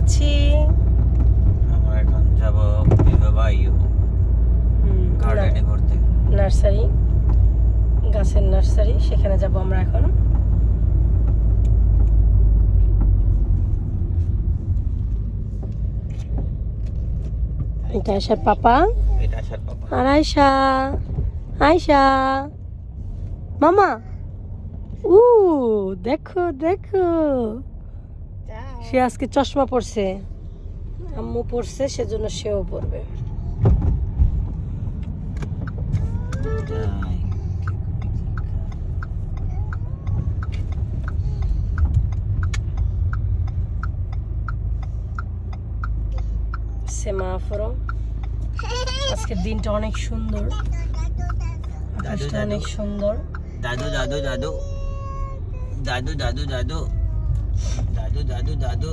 যাচ্ছি? আমরা এখন যাব বিবাবাইও গার্ডেনে ঘুরতে। নার্সারি, গাছের নার্সারি, সেখানে যাব আমরা এখন। এটা আয়শার পাপা। এটা আয়শার পাপা। আর আয়শা, আয়শা মামা। ও দেখো দেখো, সে আজকে চশমা পরছে, আম্মু পরছে সেজন্য সেও পরবে। সেমাফোরো, আজকের দিনটা অনেক সুন্দর, আকাশটা অনেক সুন্দর। দাদু দাদু দাদু দাদু দাদু দাদু দাদু দাদু দাদু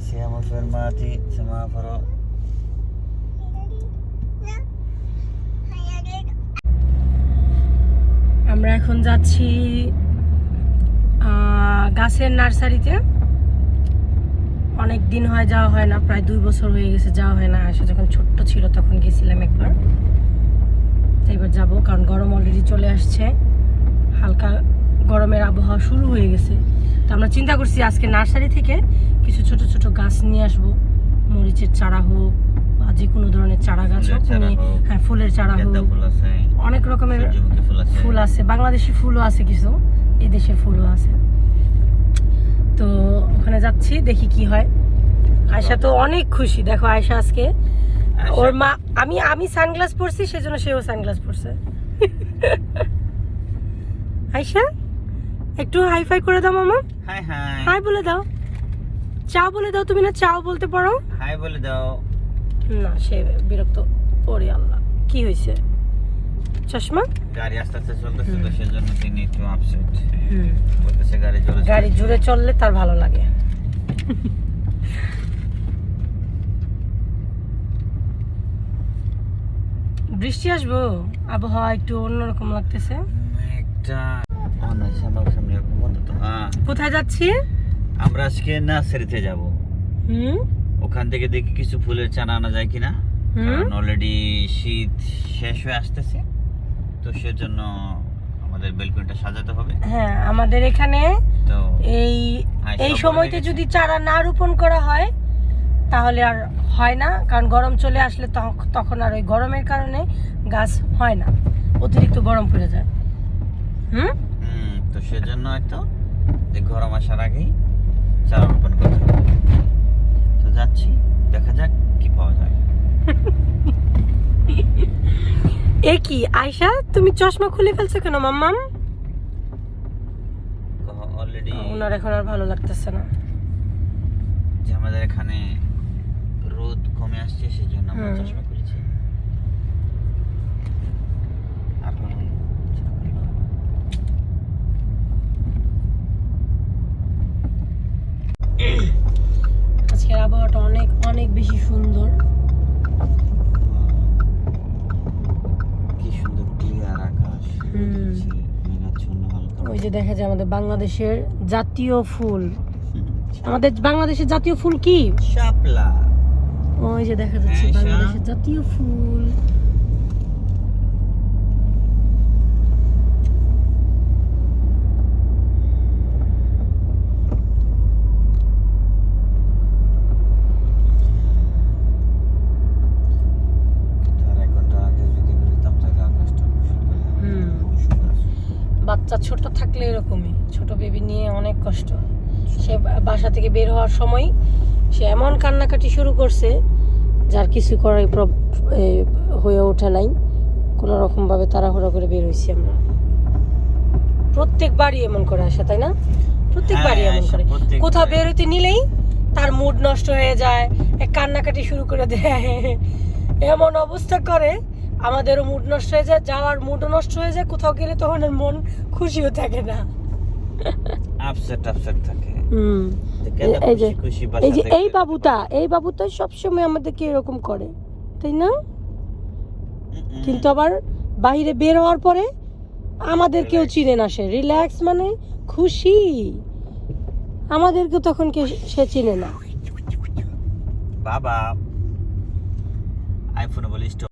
Siamo fermati, semaforo. আমরা এখন যাচ্ছি গাছের নার্সারিতে। অনেক দিন হয় যাওয়া হয় না, প্রায় 2 বছর হয়ে গেছে যাওয়া হয় না। আসলে যখন ছোট্ট ছিল তখন গেছিলাম একবার, তো এবার যাবো, কারণ গরম অলরেডি চলে আসছে, হালকা গরমের আবহাওয়া শুরু হয়ে গেছে। তো আমরা চিন্তা করছি আজকে নার্সারি থেকে কিছু ছোট ছোট গাছ নিয়ে আসবো, মরিচের চারা হোক বা যে কোনো ধরনের চারা গাছ হোক। হ্যাঁ, ফুলের চারা হোক, অনেক রকমের ফুল আছে, বাংলাদেশি ফুলও আছে কিছু, এই দেশের ফুলও আছে। তো ওখানে যাচ্ছি, দেখি কি হয়। আয়শা তো অনেক খুশি, দেখো আয়শা আজকে ওর মা, আমি সানগ্লাস পরছি সেজন্য সেও সানগ্লাস পরছে। আয়শা একটু হাই ফাই করে দাও মামা। হাই হাই হাই বলে দাও, চাও বলে দাও। তুমি না চাও বলতে পারো? হাই বলে দাও। না, সে বিরক্ত। ওরে আল্লাহ, কি হয়েছে? চশমা? গাড়ি আস্তে আস্তে চলতেছে তো সেজন্য তিনি একটু আপসেট। বলতেছে গাড়ি জোরে চললে তার ভালো লাগে। বৃষ্টি আসবো, আবহাওয়া একটু অন্যরকম লাগতেছে। একটা সামনে বন্ধ তো। কোথায় যাচ্ছি আমরা? আজকে নার্সারিতে যাব। ওখান থেকে দেখি কিছু ফুলের চারা আনা যায় কিনা, কারণ অলরেডি শীত শেষ হয়ে আসতেছে, তো সেজন্য আমাদের বেলকনিটা সাজাতে হবে। হ্যাঁ, আমাদের এখানে তো এই সময়তে যদি চারা না রোপণ করা হয় তাহলে আর হয় না, কারণ গরম চলে আসলে তখন আর ওই গরমের কারণে গাছ হয় না, অতিরিক্ত গরম পড়ে যায়। তো সেজন্য হয়তো গরম আসার আগেই চারা রোপণ করতে হবে। তো যাচ্ছি, দেখা যাক কি পাওয়া যায়। এ কি আয়শা, তুমি চশমা খুলে ফেলছো কেন মাম্মাম? অলরেডি ওনার এখন আর ভালো লাগতেছে না, যে আমাদের এখানে রোদ কমে আসছে সেজন্য আমরা চশমা খুলেছি। আজকের আবহাওয়াটা অনেক অনেক বেশি সুন্দর। কি সুন্দর ক্লিয়ার আকাশ, মেঘাচ্ছন্ন হালকা। ওই যে দেখা যায় আমাদের বাংলাদেশের জাতীয় ফুল। আমাদের বাংলাদেশের জাতীয় ফুল কি? শাপলা। ওই যে দেখা যাচ্ছে বাংলাদেশের জাতীয় ফুল। বাচ্চা ছোট থাকলে এরকমই, ছোট বেবি নিয়ে অনেক কষ্ট। সে বাসা থেকে বের হওয়ার সময় সে এমন কান্নাকাটি শুরু করছে যার কিছু করার হয়ে ওঠে নাই, কোনো রকম ভাবে তাড়াহুড়া করে বের হয়েছি আমরা। প্রত্যেকবারই এমন করে আসে, তাই না? প্রত্যেকবারই এমন করে, কোথাও বের হইতে নিলেই তার মুড নষ্ট হয়ে যায়, কান্নাকাটি শুরু করে দেয়, এমন অবস্থা করে আমাদেরও মুড নষ্ট হয়ে যায়, যাওয়ার মুডও নষ্ট হয়ে যায়, কোথাও গেলে তখন আর মন খুশিও থাকে না। আপসেট থাকে। হুম তো কেন এই যে খুশি এই বাসা যে থেকে এই বাবুটা সবসময় আমাদেরকে এরকম করে, তাই না? কিন্তু আবার বাইরে বের হওয়ার পরে আমাদেরকেও Relax. চিনে না, সে রিল্যাক্স মানে খুশি, আমাদেরকে তখন সে চিনে না। বাবা আইফোনে বলি স্টপ